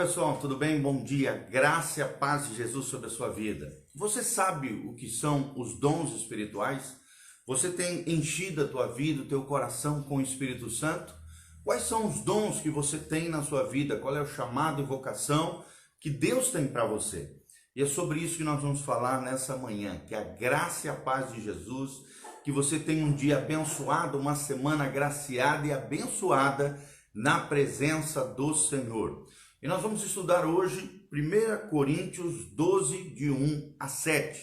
pessoal, tudo bem? Bom dia, graça e a paz de Jesus sobre a sua vida. Você sabe o que são os dons espirituais? Você tem enchido a tua vida, o teu coração com o Espírito Santo? Quais são os dons que você tem na sua vida? Qual é o chamado e vocação que Deus tem para você? E é sobre isso que nós vamos falar nessa manhã, que a graça e a paz de Jesus, que você tenha um dia abençoado, uma semana agraciada e abençoada na presença do Senhor. E nós vamos estudar hoje 1 Coríntios 12, de 1 a 7.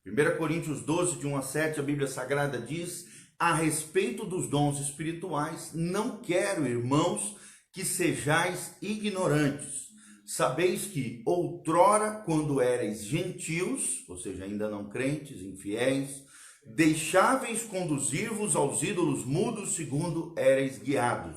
1 Coríntios 12, de 1 a 7, a Bíblia Sagrada diz: a respeito dos dons espirituais, não quero, irmãos, que sejais ignorantes. Sabeis que outrora, quando erais gentios, ou seja, ainda não crentes, infiéis, deixáveis conduzir-vos aos ídolos mudos segundo erais guiados.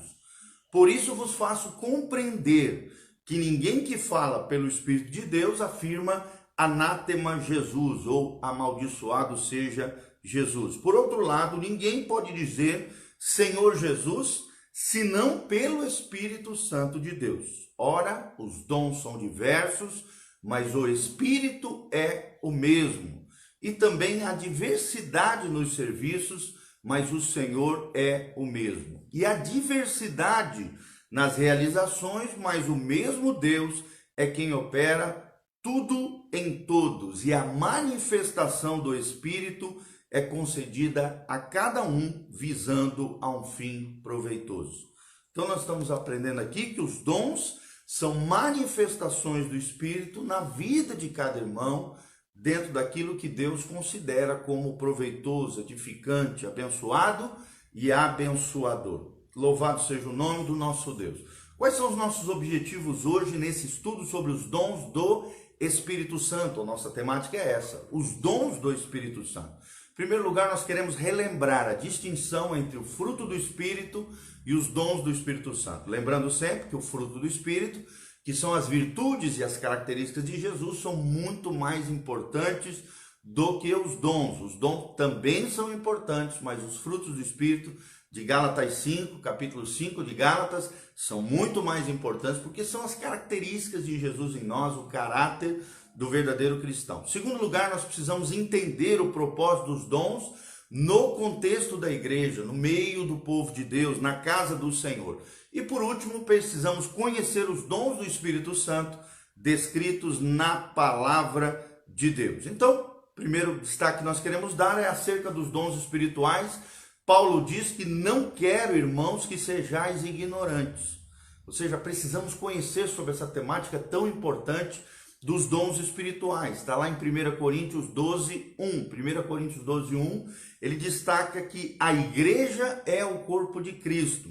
Por isso vos faço compreender que ninguém que fala pelo Espírito de Deus afirma anátema Jesus, ou amaldiçoado seja Jesus. Por outro lado, ninguém pode dizer Senhor Jesus, senão pelo Espírito Santo de Deus. Ora, os dons são diversos, mas o Espírito é o mesmo. E também há diversidade nos serviços, mas o Senhor é o mesmo. E há diversidade nas realizações, mas o mesmo Deus é quem opera tudo em todos. E a manifestação do Espírito é concedida a cada um visando a um fim proveitoso. Então nós estamos aprendendo aqui que os dons são manifestações do Espírito na vida de cada irmão, dentro daquilo que Deus considera como proveitoso, edificante, abençoado e abençoador. Louvado seja o nome do nosso Deus. Quais são os nossos objetivos hoje nesse estudo sobre os dons do Espírito Santo? A nossa temática é essa, os dons do Espírito Santo. Em primeiro lugar, nós queremos relembrar a distinção entre o fruto do Espírito e os dons do Espírito Santo. Lembrando sempre que o fruto do Espírito, que são as virtudes e as características de Jesus, são muito mais importantes do que os dons. Os dons também são importantes, mas os frutos do Espírito, de Gálatas 5, capítulo 5 de Gálatas, são muito mais importantes porque são as características de Jesus em nós, o caráter do verdadeiro cristão. Em segundo lugar, nós precisamos entender o propósito dos dons no contexto da igreja, no meio do povo de Deus, na casa do Senhor. E por último, precisamos conhecer os dons do Espírito Santo descritos na palavra de Deus. Então, o primeiro destaque que nós queremos dar é acerca dos dons espirituais. Paulo diz que não quero, irmãos, que sejais ignorantes. Ou seja, precisamos conhecer sobre essa temática tão importante dos dons espirituais. Está lá em 1 Coríntios 12, 1. 1 Coríntios 12, 1, ele destaca que a igreja é o corpo de Cristo,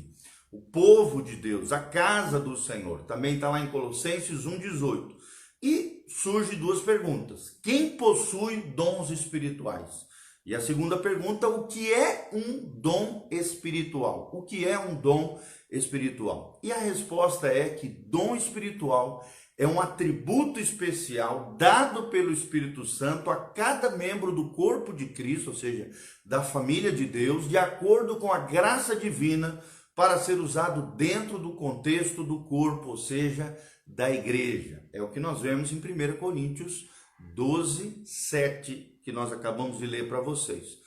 o povo de Deus, a casa do Senhor. Também está lá em Colossenses 1, 18. E surgem duas perguntas. Quem possui dons espirituais? E a segunda pergunta, o que é um dom espiritual? O que é um dom espiritual? E a resposta é que dom espiritual é um atributo especial dado pelo Espírito Santo a cada membro do corpo de Cristo, ou seja, da família de Deus, de acordo com a graça divina, para ser usado dentro do contexto do corpo, ou seja, da igreja. É o que nós vemos em 1 Coríntios 12, 7, que nós acabamos de ler para vocês.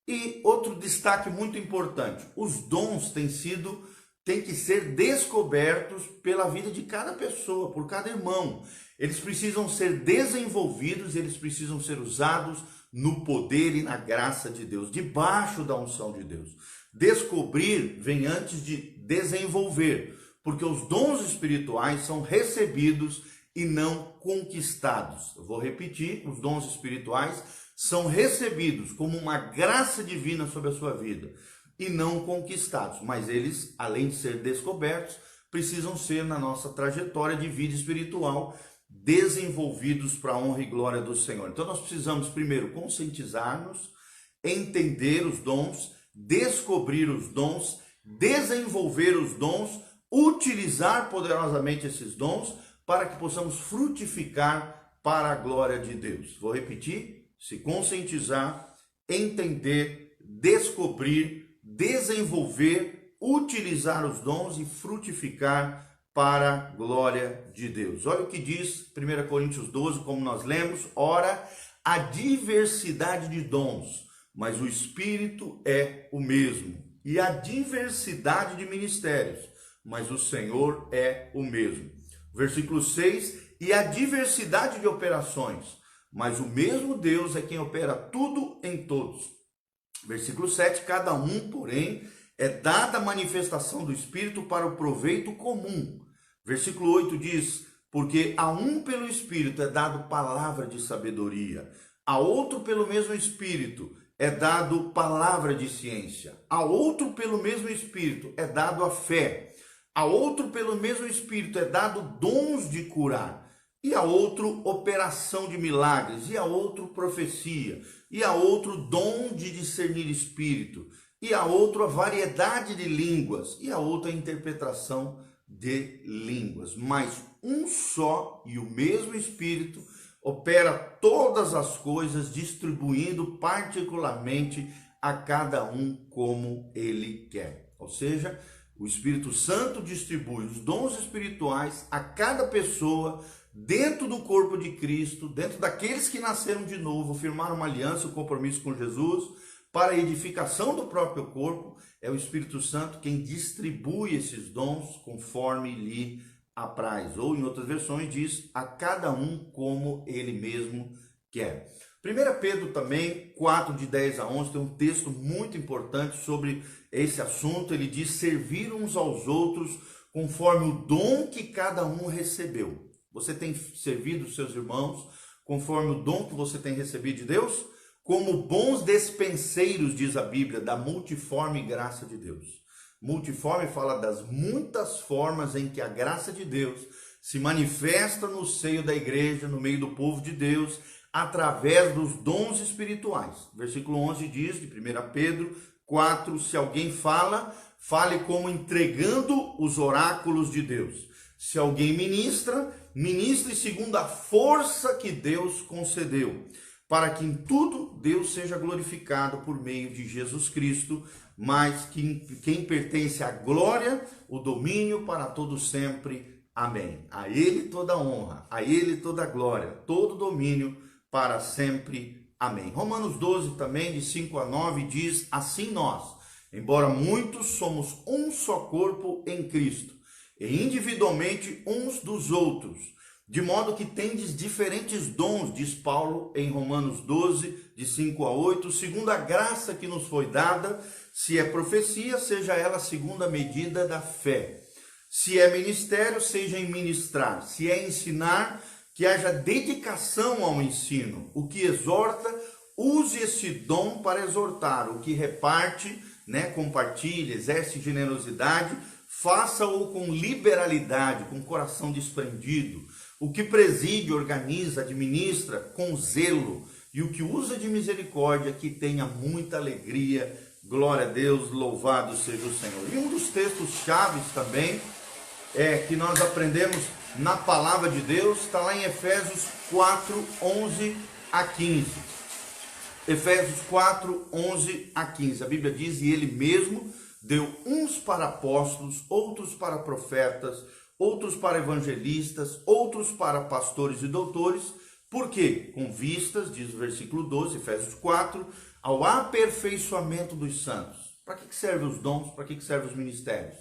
E outro destaque muito importante, os dons têm que ser descobertos pela vida de cada pessoa, por cada irmão. Eles precisam ser desenvolvidos, eles precisam ser usados no poder e na graça de Deus, debaixo da unção de Deus. Descobrir vem antes de desenvolver, porque os dons espirituais são recebidos e não conquistados. Eu vou repetir, os dons espirituais são recebidos como uma graça divina sobre a sua vida e não conquistados, mas eles, além de ser descobertos, precisam ser na nossa trajetória de vida espiritual desenvolvidos para a honra e glória do Senhor. Então nós precisamos primeiro conscientizar-nos, entender os dons, descobrir os dons, desenvolver os dons, utilizar poderosamente esses dons para que possamos frutificar para a glória de Deus. Vou repetir, se conscientizar, entender, descobrir, desenvolver, utilizar os dons e frutificar para a glória de Deus. Olha o que diz 1 Coríntios 12, como nós lemos: ora, a diversidade de dons, mas o Espírito é o mesmo. E a diversidade de ministérios, mas o Senhor é o mesmo. Versículo 6, e a diversidade de operações, mas o mesmo Deus é quem opera tudo em todos. Versículo 7, cada um, porém, é dada a manifestação do Espírito para o proveito comum. Versículo 8 diz: porque a um pelo Espírito é dado palavra de sabedoria, a outro pelo mesmo Espírito é dado palavra de ciência, a outro pelo mesmo Espírito é dado a fé, a outro pelo mesmo Espírito é dado dons de curar, e a outro operação de milagres, e a outro profecia, e a outro dom de discernir espírito, e a outro a variedade de línguas, e a outra a interpretação de línguas. Mas um só e o mesmo Espírito opera todas as coisas, distribuindo particularmente a cada um como ele quer. Ou seja, o Espírito Santo distribui os dons espirituais a cada pessoa dentro do corpo de Cristo, dentro daqueles que nasceram de novo, firmaram uma aliança, um compromisso com Jesus, para a edificação do próprio corpo. É o Espírito Santo quem distribui esses dons conforme lhe apraz. Ou em outras versões diz, a cada um como ele mesmo quer. 1 Pedro também, 4, de 10 a 11, tem um texto muito importante sobre esse assunto. Ele diz, servir uns aos outros conforme o dom que cada um recebeu. Você tem servido os seus irmãos conforme o dom que você tem recebido de Deus? Como bons despenseiros, diz a Bíblia, da multiforme graça de Deus. Multiforme fala das muitas formas em que a graça de Deus se manifesta no seio da igreja, no meio do povo de Deus, através dos dons espirituais. Versículo 11 diz, de 1 Pedro 4, se alguém fala, fale como entregando os oráculos de Deus. Se alguém ministra, ministre segundo a força que Deus concedeu, para que em tudo Deus seja glorificado por meio de Jesus Cristo, mas quem pertence à glória, o domínio para todo sempre. Amém. A Ele toda honra, a Ele toda glória, todo domínio para sempre. Amém. Romanos 12 também, de 5 a 9, diz, assim nós, embora muitos, somos um só corpo em Cristo, e individualmente uns dos outros, de modo que tendes diferentes dons, diz Paulo em Romanos 12, de 5 a 8, segundo a graça que nos foi dada, se é profecia, seja ela segundo a medida da fé. Se é ministério, seja em ministrar. Se é ensinar, que haja dedicação ao ensino. O que exorta, use esse dom para exortar. O que reparte, compartilha, exerce generosidade, faça-o com liberalidade, com coração desprendido. O que preside, organiza, administra com zelo. E o que usa de misericórdia, que tenha muita alegria. Glória a Deus, louvado seja o Senhor. E um dos textos chaves também, que nós aprendemos na palavra de Deus, está lá em Efésios 4, 11 a 15. Efésios 4, 11 a 15. A Bíblia diz, e ele mesmo deu uns para apóstolos, outros para profetas, outros para evangelistas, outros para pastores e doutores. Por quê? Com vistas, diz o versículo 12, Efésios 4, ao aperfeiçoamento dos santos. Para que servem os dons? Para que servem os ministérios?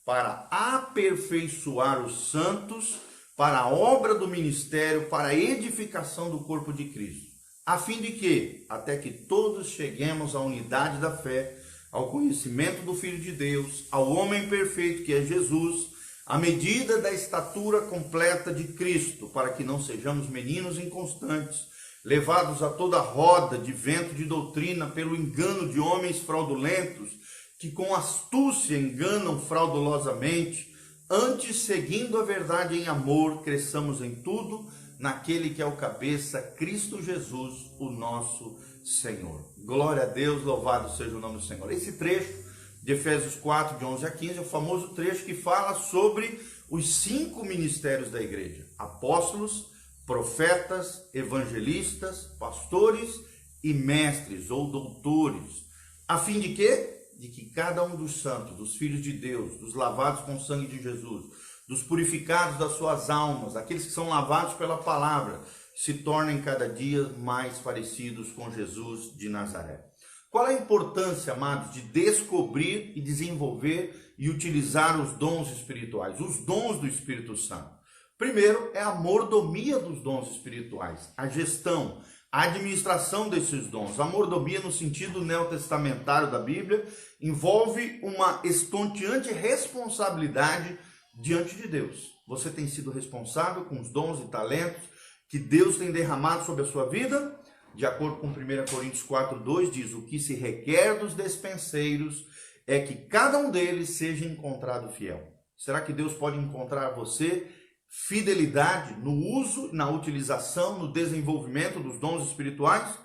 Para aperfeiçoar os santos, para a obra do ministério, para a edificação do corpo de Cristo. A fim de que, até que todos cheguemos à unidade da fé, ao conhecimento do Filho de Deus, ao homem perfeito que é Jesus, à medida da estatura completa de Cristo, para que não sejamos meninos inconstantes, levados a toda roda de vento de doutrina pelo engano de homens fraudulentos, que com astúcia enganam fraudulosamente, antes, seguindo a verdade em amor, cresçamos em tudo naquele que é o cabeça, Cristo Jesus, o nosso Senhor. Glória a Deus, louvado seja o nome do Senhor. Esse trecho de Efésios 4, de 11 a 15, é o famoso trecho que fala sobre os 5 ministérios da igreja: apóstolos, profetas, evangelistas, pastores e mestres ou doutores. A fim de quê? De que cada um dos santos, dos filhos de Deus, dos lavados com o sangue de Jesus, dos purificados das suas almas, aqueles que são lavados pela palavra, se tornem cada dia mais parecidos com Jesus de Nazaré. Qual é a importância, amados, de descobrir e desenvolver e utilizar os dons espirituais, os dons do Espírito Santo? Primeiro é a mordomia dos dons espirituais, a gestão, a administração desses dons. A mordomia, no sentido neotestamentário da Bíblia, envolve uma estonteante responsabilidade diante de Deus. Você tem sido responsável com os dons e talentos que Deus tem derramado sobre a sua vida? De acordo com 1 Coríntios 4:2, diz: o que se requer dos despenseiros é que cada um deles seja encontrado fiel. Será que Deus pode encontrar você fidelidade no uso, na utilização, no desenvolvimento dos dons espirituais?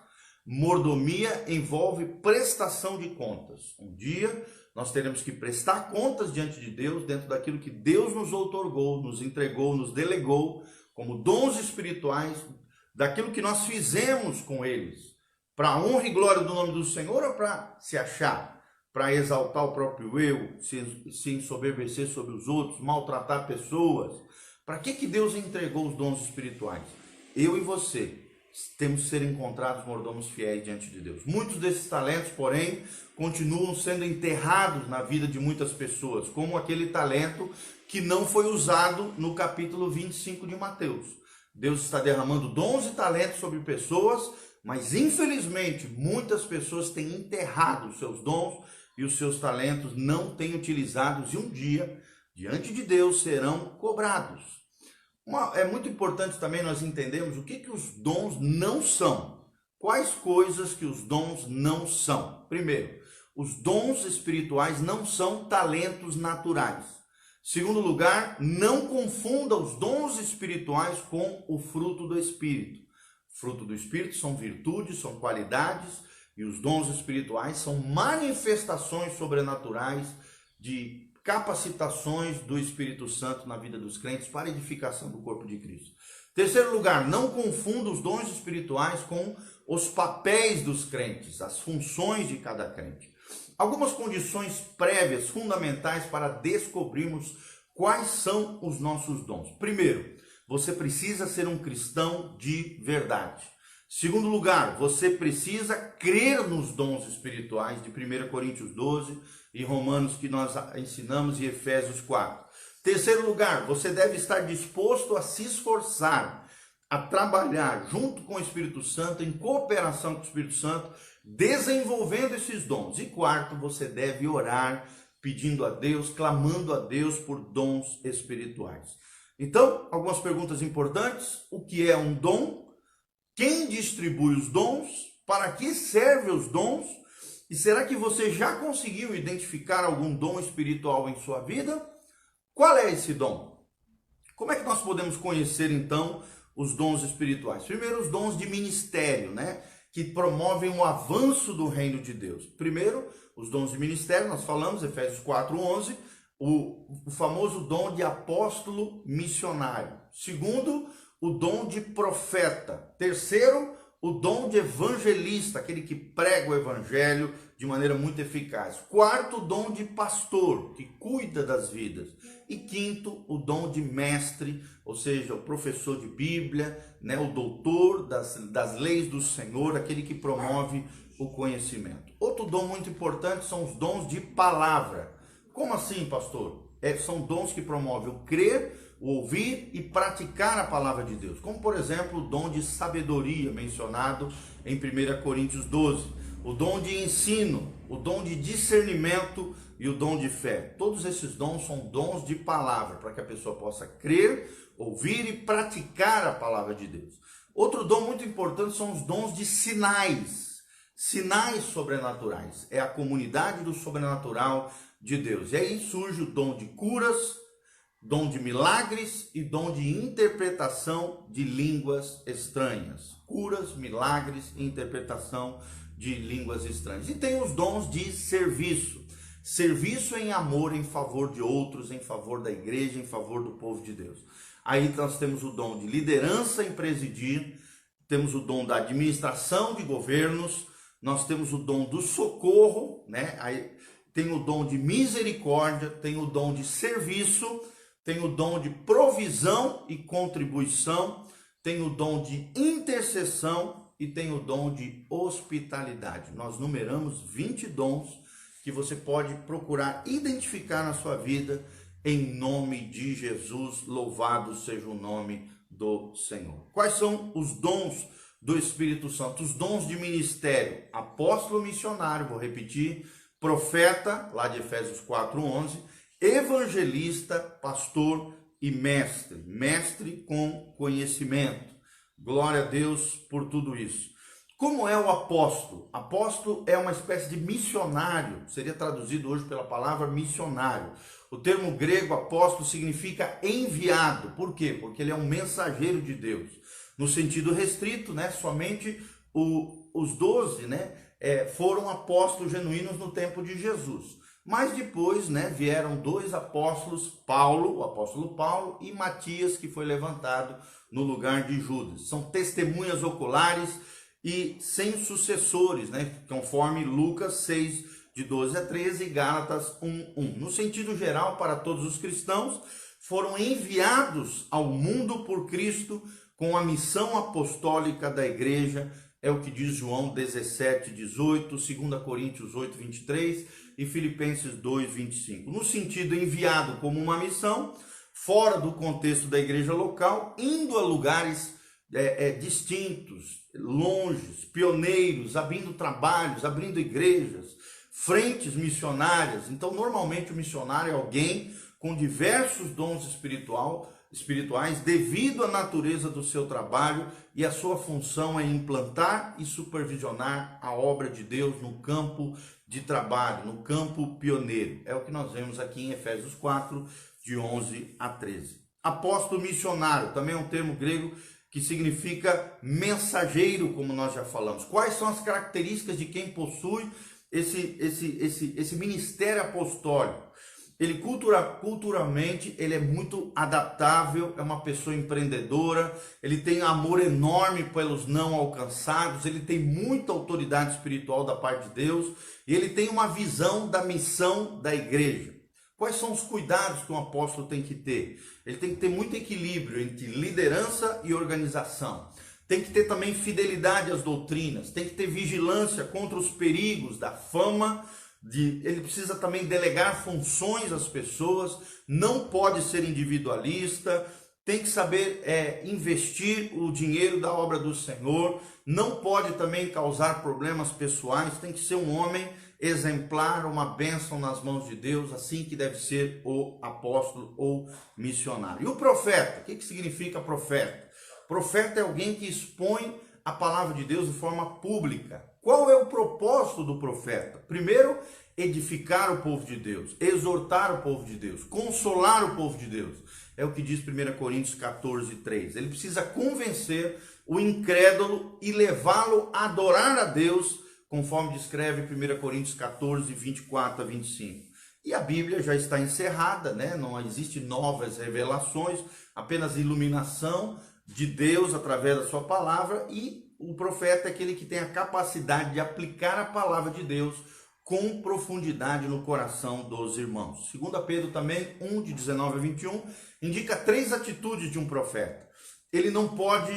Mordomia envolve prestação de contas. Um dia nós teremos que prestar contas diante de Deus, dentro daquilo que Deus nos outorgou, nos entregou, nos delegou como dons espirituais, daquilo que nós fizemos com eles, para a honra e glória do nome do Senhor, ou para se achar, para exaltar o próprio eu, se ensoberbecer sobre os outros, maltratar pessoas? Para que Deus entregou os dons espirituais? Eu e você temos que ser encontrados mordomos fiéis diante de Deus. Muitos desses talentos, porém, continuam sendo enterrados na vida de muitas pessoas, como aquele talento que não foi usado no capítulo 25 de Mateus. Deus está derramando dons e talentos sobre pessoas, mas infelizmente muitas pessoas têm enterrado os seus dons e os seus talentos, não têm utilizados, e um dia, diante de Deus, serão cobrados. É muito importante também nós entendermos o que os dons não são. Quais coisas que os dons não são? Primeiro, os dons espirituais não são talentos naturais. Segundo lugar, não confunda os dons espirituais com o fruto do Espírito. Fruto do Espírito são virtudes, são qualidades, e os dons espirituais são manifestações sobrenaturais de capacitações do Espírito Santo na vida dos crentes para a edificação do corpo de Cristo. Terceiro lugar, não confunda os dons espirituais com os papéis dos crentes, as funções de cada crente. Algumas condições prévias, fundamentais para descobrirmos quais são os nossos dons. Primeiro, você precisa ser um cristão de verdade. Segundo lugar, você precisa crer nos dons espirituais de 1 Coríntios 12 e Romanos, que nós ensinamos, e Efésios 4. Terceiro lugar, você deve estar disposto a se esforçar, a trabalhar junto com o Espírito Santo, em cooperação com o Espírito Santo, desenvolvendo esses dons. E quarto, você deve orar, pedindo a Deus, clamando a Deus por dons espirituais. Então, algumas perguntas importantes: o que é um dom? Quem distribui os dons? Para que servem os dons? E será que você já conseguiu identificar algum dom espiritual em sua vida? Qual é esse dom? Como é que nós podemos conhecer então os dons espirituais? Primeiro, os dons de ministério, né? Que promovem o avanço do reino de Deus. Primeiro, os dons de ministério, nós falamos, Efésios 4:11, o famoso dom de apóstolo missionário. Segundo, o dom de profeta. Terceiro, o dom de evangelista, aquele que prega o evangelho de maneira muito eficaz. Quarto, o dom de pastor, que cuida das vidas. E quinto, o dom de mestre, ou seja, o professor de Bíblia, né, o doutor das leis do Senhor, aquele que promove o conhecimento. Outro dom muito importante são os dons de palavra. Como assim, pastor? São dons que promovem o crer, o ouvir e praticar a palavra de Deus. Como, por exemplo, o dom de sabedoria, mencionado em 1 Coríntios 12. O dom de ensino, o dom de discernimento e o dom de fé. Todos esses dons são dons de palavra, para que a pessoa possa crer, ouvir e praticar a palavra de Deus. Outro dom muito importante são os dons de sinais. Sinais sobrenaturais. É a comunidade do sobrenatural de Deus. E aí surge o dom de curas, dom de milagres e dom de interpretação de línguas estranhas. Curas, milagres e interpretação de línguas estranhas. E tem os dons de serviço. Serviço em amor, em favor de outros, em favor da igreja, em favor do povo de Deus. Aí nós temos o dom de liderança em presidir, temos o dom da administração de governos, nós temos o dom do socorro, né? Aí tem o dom de misericórdia, tem o dom de serviço, tem o dom de provisão e contribuição, tem o dom de intercessão e tem o dom de hospitalidade. Nós numeramos 20 dons que você pode procurar identificar na sua vida, em nome de Jesus. Louvado seja o nome do Senhor. Quais são os dons do Espírito Santo? Os dons de ministério: apóstolo, missionário, vou repetir, profeta, lá de Efésios 4:11, evangelista, pastor e mestre, mestre com conhecimento. Glória a Deus por tudo isso. Como é o apóstolo? Apóstolo é uma espécie de missionário, seria traduzido hoje pela palavra missionário. O termo grego apóstolo significa enviado. Por quê? Porque ele é um mensageiro de Deus. No sentido restrito, né? Somente os 12, né? Foram apóstolos genuínos no tempo de Jesus. Mas depois, né, vieram 2 apóstolos, Paulo, o apóstolo Paulo, e Matias, que foi levantado no lugar de Judas. São testemunhas oculares e sem sucessores, né, conforme Lucas 6, de 12 a 13, e Gálatas 1:1. No sentido geral, para todos os cristãos, foram enviados ao mundo por Cristo com a missão apostólica da igreja. É o que diz João 17:18, 2 Coríntios 8:23 e Filipenses 2:25. No sentido enviado como uma missão, fora do contexto da igreja local, indo a lugares distintos, longes, pioneiros, abrindo trabalhos, abrindo igrejas, frentes missionárias. Então, normalmente o missionário é alguém com diversos dons espirituais devido à natureza do seu trabalho, e a sua função é implantar e supervisionar a obra de Deus no campo de trabalho, no campo pioneiro. É o que nós vemos aqui em Efésios 4, de 11 a 13. Apóstolo missionário, também é um termo grego que significa mensageiro, como nós já falamos. Quais são as características de quem possui esse ministério apostólico? Ele culturalmente ele é muito adaptável, é uma pessoa empreendedora, ele tem amor enorme pelos não alcançados, ele tem muita autoridade espiritual da parte de Deus e ele tem uma visão da missão da igreja. Quais são os cuidados que um apóstolo tem que ter? Ele tem que ter muito equilíbrio entre liderança e organização. Tem que ter também fidelidade às doutrinas, tem que ter vigilância contra os perigos da fama. Ele precisa também delegar funções às pessoas, não pode ser individualista, tem que saber investir o dinheiro da obra do Senhor, não pode também causar problemas pessoais, tem que ser um homem exemplar, uma bênção nas mãos de Deus, assim que deve ser o apóstolo ou missionário. E o profeta, o que significa profeta? Profeta é alguém que expõe a palavra de Deus de forma pública. Qual é o propósito do profeta? Primeiro, edificar o povo de Deus, exortar o povo de Deus, consolar o povo de Deus. É o que diz 1 Coríntios 14:3. Ele precisa convencer o incrédulo e levá-lo a adorar a Deus, conforme descreve 1 Coríntios 14:24-25. E a Bíblia já está encerrada, né? Não existe novas revelações, apenas iluminação de Deus através da sua palavra, e o profeta é aquele que tem a capacidade de aplicar a palavra de Deus com profundidade no coração dos irmãos. 2 Pedro também, 1, de 19 a 21, indica 3 atitudes de um profeta. Ele não pode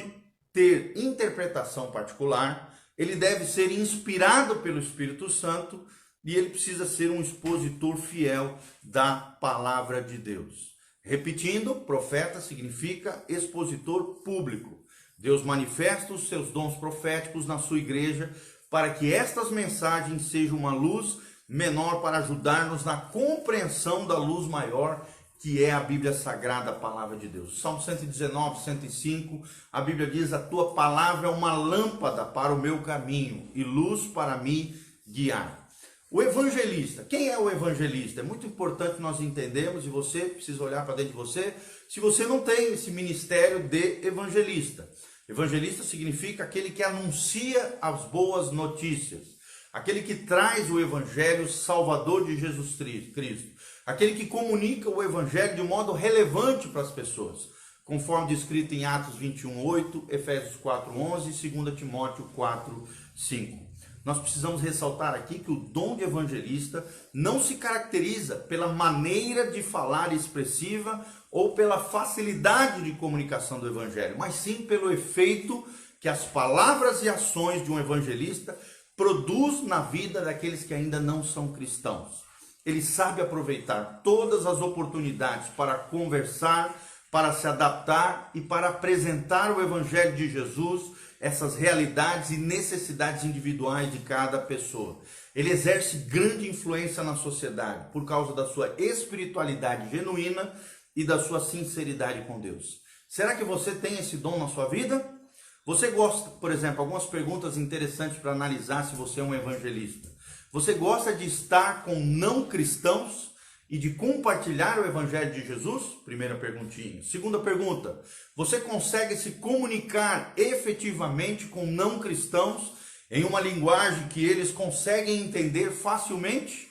ter interpretação particular, ele deve ser inspirado pelo Espírito Santo e ele precisa ser um expositor fiel da palavra de Deus. Repetindo, profeta significa expositor público. Deus manifesta os seus dons proféticos na sua igreja para que estas mensagens sejam uma luz menor para ajudar-nos na compreensão da luz maior, que é a Bíblia Sagrada, a palavra de Deus. Salmo 119, 105, a Bíblia diz: a tua palavra é uma lâmpada para o meu caminho e luz para me guiar. O evangelista, quem é o evangelista? É muito importante nós entendermos, e você precisa olhar para dentro de você, se você não tem esse ministério de evangelista. Evangelista significa aquele que anuncia as boas notícias, aquele que traz o evangelho salvador de Jesus Cristo, aquele que comunica o evangelho de um modo relevante para as pessoas, conforme descrito em Atos 21:8, Efésios 4:11 e 2 Timóteo 4:5. nós precisamos ressaltar aqui que o dom de evangelista não se caracteriza pela maneira de falar expressiva ou pela facilidade de comunicação do evangelho, mas sim pelo efeito que as palavras e ações de um evangelista produz na vida daqueles que ainda não são cristãos. Ele sabe aproveitar todas as oportunidades para conversar, para se adaptar e para apresentar o evangelho de Jesus, essas realidades e necessidades individuais de cada pessoa. Ele exerce grande influência na sociedade por causa da sua espiritualidade genuína e da sua sinceridade com Deus. Será que você tem esse dom na sua vida? Você gosta, por exemplo, algumas perguntas interessantes para analisar se você é um evangelista. Você gosta de estar com não cristãos e de compartilhar o evangelho de Jesus? Primeira perguntinha. Segunda pergunta, você consegue se comunicar efetivamente com não cristãos em uma linguagem que eles conseguem entender facilmente?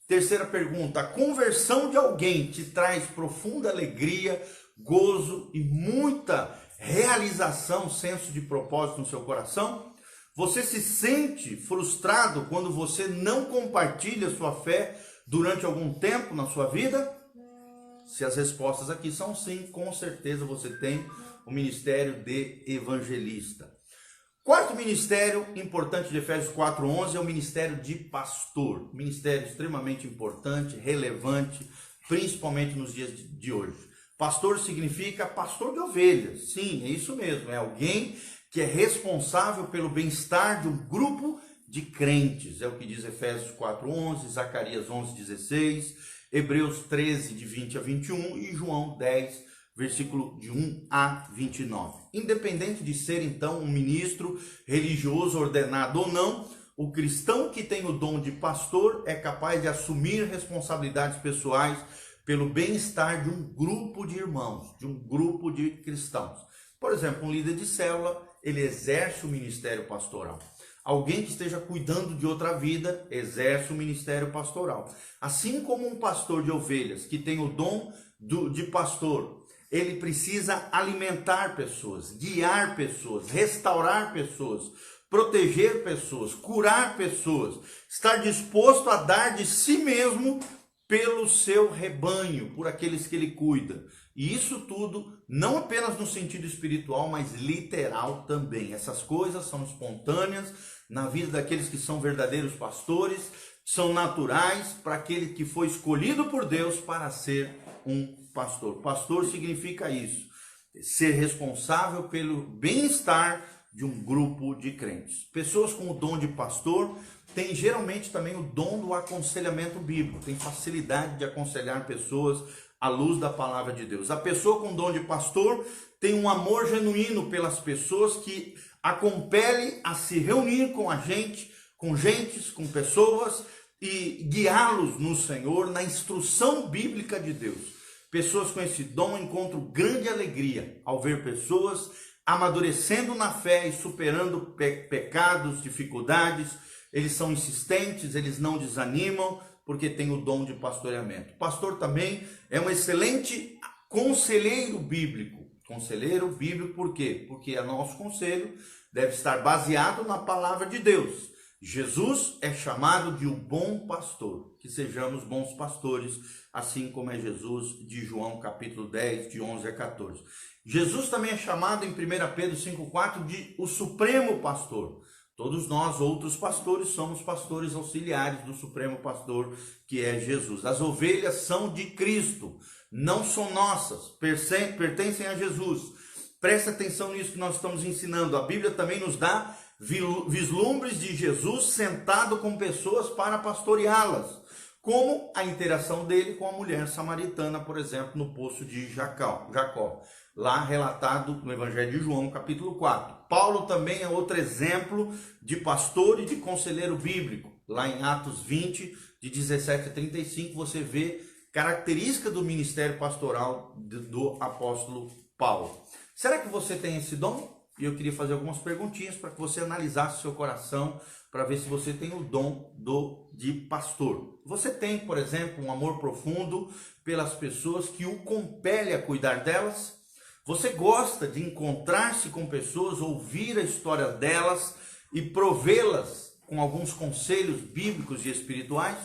Terceira pergunta, a conversão de alguém te traz profunda alegria, gozo e muita realização, senso de propósito no seu coração? Você se sente frustrado quando você não compartilha sua fé durante algum tempo na sua vida? Se as respostas aqui são sim, com certeza você tem o ministério de evangelista. Quarto ministério importante de Efésios 4:11 é o ministério de pastor. Ministério extremamente importante, relevante, principalmente nos dias de hoje. Pastor significa pastor de ovelhas. Sim, é isso mesmo. É alguém que é responsável pelo bem-estar de um grupo de crentes. É o que diz Efésios 4:11, Zacarias 11:16, Hebreus 13, de 20 a 21 e João 10, versículo de 1 a 29. Independente de ser, então, um ministro religioso ordenado ou não, o cristão que tem o dom de pastor é capaz de assumir responsabilidades pessoais pelo bem-estar de um grupo de irmãos, de um grupo de cristãos. Por exemplo, um líder de célula, ele exerce o ministério pastoral. Alguém que esteja cuidando de outra vida, exerce o ministério pastoral. Assim como um pastor de ovelhas, que tem o dom de pastor, ele precisa alimentar pessoas, guiar pessoas, restaurar pessoas, proteger pessoas, curar pessoas, estar disposto a dar de si mesmo pelo seu rebanho, por aqueles que ele cuida. E isso tudo não apenas no sentido espiritual, mas literal também. Essas coisas são espontâneas na vida daqueles que são verdadeiros pastores, são naturais para aquele que foi escolhido por Deus para ser um pastor. Pastor significa isso, ser responsável pelo bem-estar de um grupo de crentes. Pessoas com o dom de pastor têm geralmente também o dom do aconselhamento bíblico, tem facilidade de aconselhar pessoas à luz da palavra de Deus. A pessoa com o dom de pastor tem um amor genuíno pelas pessoas que a compele a se reunir com a gente, com pessoas e guiá-los no Senhor, na instrução bíblica de Deus. Pessoas com esse dom encontram grande alegria ao ver pessoas amadurecendo na fé e superando pecados, dificuldades. Eles são insistentes, eles não desanimam, porque tem o dom de pastoreamento. O pastor também é um excelente conselheiro bíblico. Conselheiro bíblico por quê? Porque o nosso conselho deve estar baseado na palavra de Deus. Jesus é chamado de o bom pastor, que sejamos bons pastores, assim como é Jesus de João capítulo 10, de 11 a 14. Jesus também é chamado em 1 Pedro 5,4 de o supremo pastor. Todos nós, outros pastores, somos pastores auxiliares do supremo pastor, que é Jesus. As ovelhas são de Cristo, não são nossas, pertencem a Jesus. Preste atenção nisso que nós estamos ensinando. A Bíblia também nos dá vislumbres de Jesus sentado com pessoas para pastoreá-las, como a interação dele com a mulher samaritana, por exemplo, no poço de Jacó, lá relatado no Evangelho de João, capítulo 4. Paulo também é outro exemplo de pastor e de conselheiro bíblico. Lá em Atos 20, de 17 a 35, você vê característica do ministério pastoral do apóstolo Paulo. Será que você tem esse dom? E eu queria fazer algumas perguntinhas para que você analisasse seu coração, para ver se você tem o dom de pastor. Você tem, por exemplo, um amor profundo pelas pessoas que o compele a cuidar delas? Você gosta de encontrar-se com pessoas, ouvir a história delas e provê-las com alguns conselhos bíblicos e espirituais.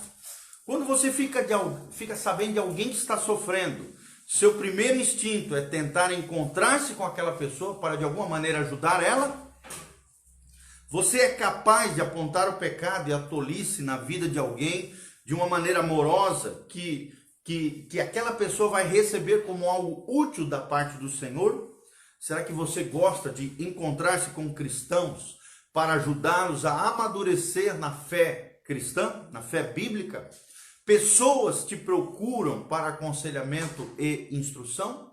Quando você fica sabendo de alguém que está sofrendo, seu primeiro instinto é tentar encontrar-se com aquela pessoa para de alguma maneira ajudar ela? Você é capaz de apontar o pecado e a tolice na vida de alguém de uma maneira amorosa que aquela pessoa vai receber como algo útil da parte do Senhor? Será que você gosta de encontrar-se com cristãos para ajudá-los a amadurecer na fé cristã, na fé bíblica? Pessoas te procuram para aconselhamento e instrução?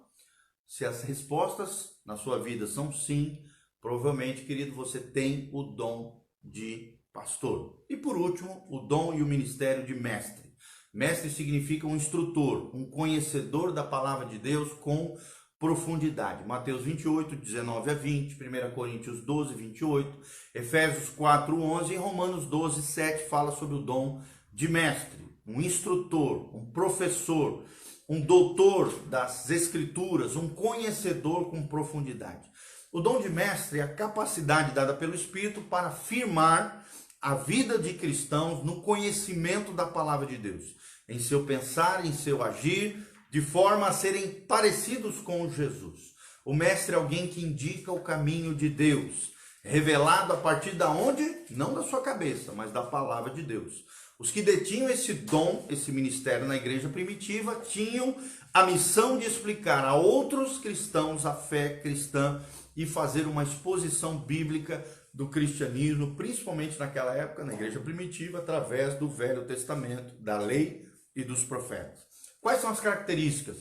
Se as respostas na sua vida são sim, provavelmente, querido, você tem o dom de pastor. E por último, o dom e o ministério de mestre. Mestre significa um instrutor, um conhecedor da palavra de Deus com profundidade. Mateus 28, 19 a 20, 1 Coríntios 12, 28, Efésios 4, 11 e Romanos 12, 7 fala sobre o dom de mestre, um instrutor, um professor, um doutor das escrituras, um conhecedor com profundidade. O dom de mestre é a capacidade dada pelo Espírito para firmar a vida de cristãos no conhecimento da palavra de Deus, em seu pensar, em seu agir, de forma a serem parecidos com Jesus. O mestre é alguém que indica o caminho de Deus, revelado a partir da onde? Não da sua cabeça, mas da palavra de Deus. Os que detinham esse dom, esse ministério na igreja primitiva, tinham a missão de explicar a outros cristãos a fé cristã e fazer uma exposição bíblica do cristianismo, principalmente naquela época, na igreja primitiva, através do Velho Testamento, da lei e dos profetas. Quais são as características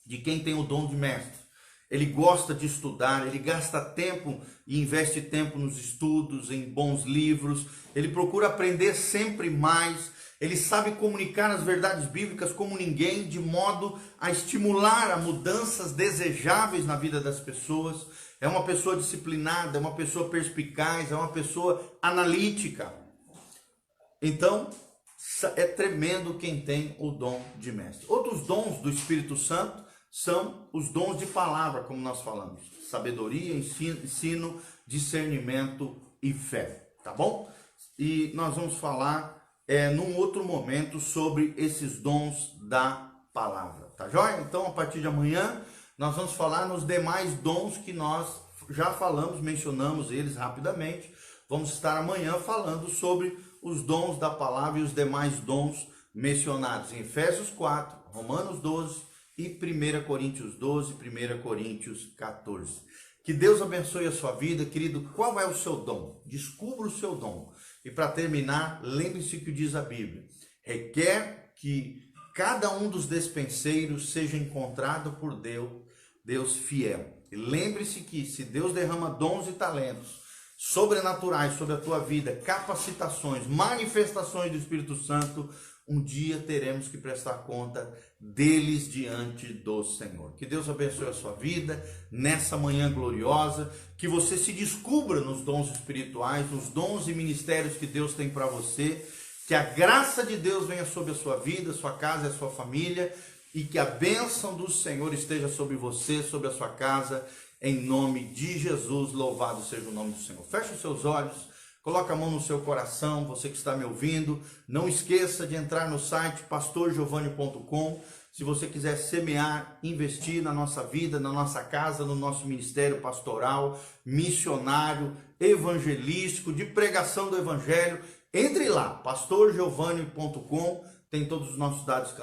de quem tem o dom de mestre? Ele gosta de estudar, ele gasta tempo e investe tempo nos estudos, em bons livros, ele procura aprender sempre mais, ele sabe comunicar as verdades bíblicas como ninguém, de modo a estimular a mudanças desejáveis na vida das pessoas. É uma pessoa disciplinada, é uma pessoa perspicaz, é uma pessoa analítica. Então, é tremendo quem tem o dom de mestre. Outros dons do Espírito Santo são os dons de palavra, como nós falamos. Sabedoria, ensino, discernimento e fé, tá bom? E nós vamos falar num outro momento sobre esses dons da palavra, tá joia? Então, a partir de amanhã, nós vamos falar nos demais dons que nós já falamos, mencionamos eles rapidamente. Vamos estar amanhã falando sobre os dons da palavra e os demais dons mencionados em Efésios 4, Romanos 12 e 1 Coríntios 12, 1 Coríntios 14. Que Deus abençoe a sua vida, querido. Qual é o seu dom? Descubra o seu dom. E para terminar, lembre-se que diz a Bíblia: requer que cada um dos despenseiros seja encontrado por Deus fiel. E lembre-se que se Deus derrama dons e talentos sobrenaturais sobre a tua vida, capacitações, manifestações do Espírito Santo, um dia teremos que prestar conta deles diante do Senhor. Que Deus abençoe a sua vida nessa manhã gloriosa, que você se descubra nos dons espirituais, nos dons e ministérios que Deus tem para você, que a graça de Deus venha sobre a sua vida, sua casa e a sua família, e que a bênção do Senhor esteja sobre você, sobre a sua casa, em nome de Jesus. Louvado seja o nome do Senhor. Feche os seus olhos, coloque a mão no seu coração, você que está me ouvindo. Não esqueça de entrar no site pastorgiovanni.com. Se você quiser semear, investir na nossa vida, na nossa casa, no nosso ministério pastoral, missionário, evangelístico, de pregação do evangelho, entre lá, pastorgiovanni.com. Tem todos os nossos dados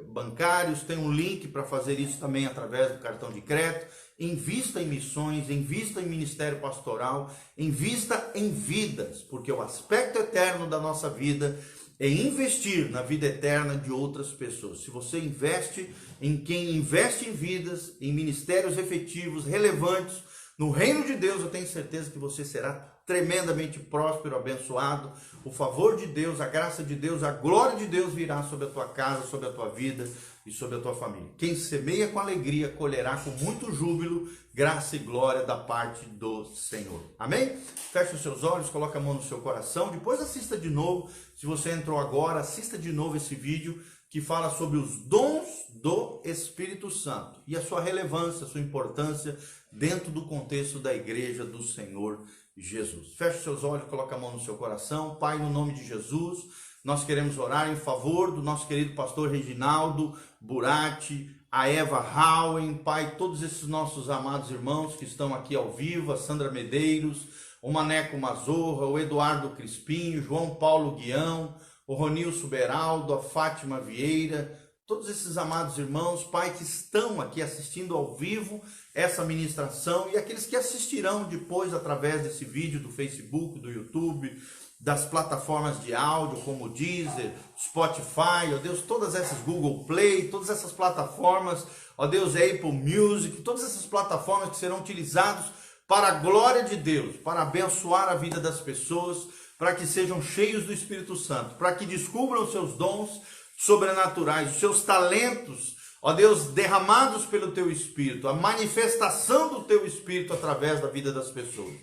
bancários, tem um link para fazer isso também através do cartão de crédito. Invista em missões, invista em ministério pastoral, invista em vidas, porque o aspecto eterno da nossa vida é investir na vida eterna de outras pessoas. Se você investe em quem investe em vidas, em ministérios efetivos, relevantes, no reino de Deus, eu tenho certeza que você será tremendamente próspero, abençoado. O favor de Deus, a graça de Deus, a glória de Deus virá sobre a tua casa, sobre a tua vida e sobre a tua família. Quem semeia com alegria, colherá com muito júbilo, graça e glória da parte do Senhor. Amém? Feche os seus olhos, coloque a mão no seu coração, depois assista de novo. Se você entrou agora, assista de novo esse vídeo que fala sobre os dons do Espírito Santo e a sua relevância, a sua importância dentro do contexto da igreja do Senhor Jesus. Feche seus olhos, coloca a mão no seu coração. Pai, no nome de Jesus, nós queremos orar em favor do nosso querido pastor Reginaldo Burati, a Eva Howen, Pai, todos esses nossos amados irmãos que estão aqui ao vivo, a Sandra Medeiros, o Maneco Mazorra, o Eduardo Crispim, o João Paulo Guião, o Ronilson Beraldo, a Fátima Vieira, todos esses amados irmãos, Pai, que estão aqui assistindo ao vivo essa ministração e aqueles que assistirão depois através desse vídeo do Facebook, do YouTube, das plataformas de áudio como Deezer, Spotify, ó Deus, todas essas Google Play, todas essas plataformas, ó Deus, Apple Music, todas essas plataformas que serão utilizadas para a glória de Deus, para abençoar a vida das pessoas, para que sejam cheios do Espírito Santo, para que descubram os seus dons sobrenaturais, os seus talentos, ó Deus, derramados pelo teu Espírito, a manifestação do teu Espírito através da vida das pessoas.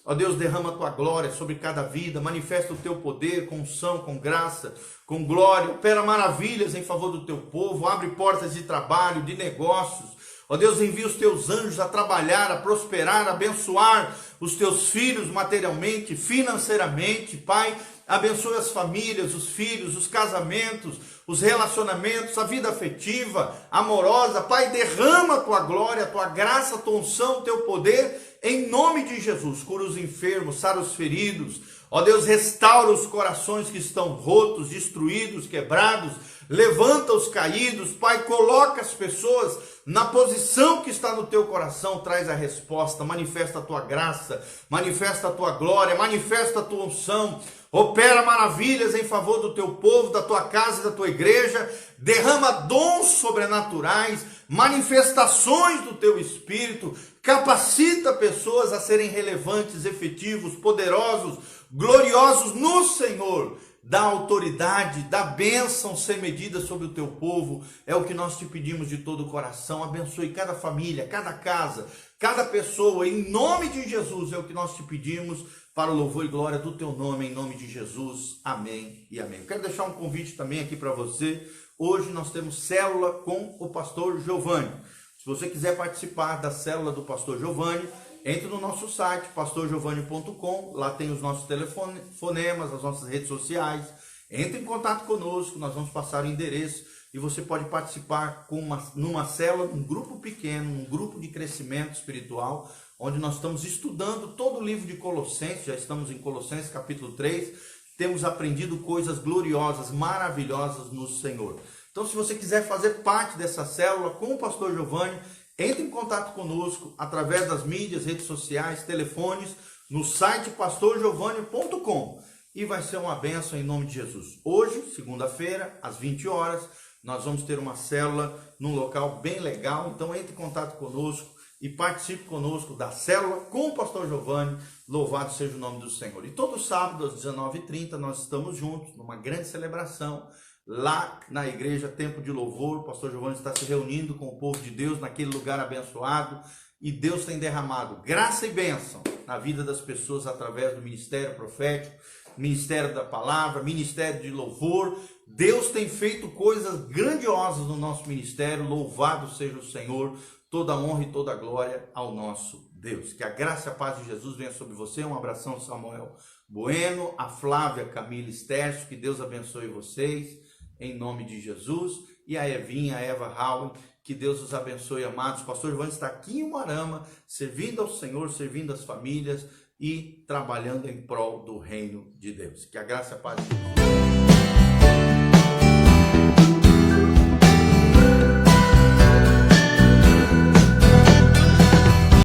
Ó Deus, derrama a tua glória sobre cada vida, manifesta o teu poder com unção, com graça, com glória, opera maravilhas em favor do teu povo, abre portas de trabalho, de negócios. Ó Deus, envia os teus anjos a trabalhar, a prosperar, a abençoar os teus filhos materialmente, financeiramente, Pai. Abençoe as famílias, os filhos, os casamentos, os relacionamentos, a vida afetiva, amorosa. Pai, derrama a tua glória, a tua graça, a tua unção, o teu poder, em nome de Jesus. Cura os enfermos, sara os feridos. Ó Deus, restaura os corações que estão rotos, destruídos, quebrados. Levanta os caídos, Pai, coloca as pessoas na posição que está no teu coração, traz a resposta, manifesta a tua graça, manifesta a tua glória, manifesta a tua unção, opera maravilhas em favor do teu povo, da tua casa e da tua igreja, derrama dons sobrenaturais, manifestações do teu Espírito, capacita pessoas a serem relevantes, efetivos, poderosos, gloriosos no Senhor. Dá autoridade, dá bênção sem medida sobre o teu povo, é o que nós te pedimos de todo o coração. Abençoe cada família, cada casa, cada pessoa, em nome de Jesus, é o que nós te pedimos, para o louvor e glória do teu nome, em nome de Jesus, amém e amém. Eu quero deixar um convite também aqui para você. Hoje nós temos célula com o pastor Giovanni. Se você quiser participar da célula do pastor Giovanni, entre no nosso site, pastorgiovanni.com, lá tem os nossos telefonemas, as nossas redes sociais. Entre em contato conosco, nós vamos passar o endereço e você pode participar numa célula, num grupo pequeno, num grupo de crescimento espiritual, onde nós estamos estudando todo o livro de Colossenses. Já estamos em Colossenses capítulo 3, temos aprendido coisas gloriosas, maravilhosas no Senhor. Então, se você quiser fazer parte dessa célula com o pastor Giovanni, entre em contato conosco através das mídias, redes sociais, telefones, no site pastorgiovanni.com, e vai ser uma bênção em nome de Jesus. Hoje, segunda-feira, às 20 horas, nós vamos ter uma célula num local bem legal. Então entre em contato conosco e participe conosco da célula com o pastor Giovanni. Louvado seja o nome do Senhor. E todo sábado às 19h30 nós estamos juntos numa grande celebração lá na igreja Tempo de Louvor. O pastor Giovanni está se reunindo com o povo de Deus naquele lugar abençoado, e Deus tem derramado graça e bênção na vida das pessoas através do ministério profético, ministério da palavra, ministério de louvor. Deus tem feito coisas grandiosas no nosso ministério. Louvado seja o Senhor. Toda honra e toda glória ao nosso Deus. Que a graça e a paz de Jesus venha sobre você. Um abração, Samuel Bueno, a Flávia Camila Estércio, que Deus abençoe vocês, em nome de Jesus. E a Evinha, a Eva Howen, que Deus os abençoe, amados. O pastor Giovanni está aqui em Umuarama, servindo ao Senhor, servindo as famílias e trabalhando em prol do reino de Deus. Que a graça e a paz de Jesus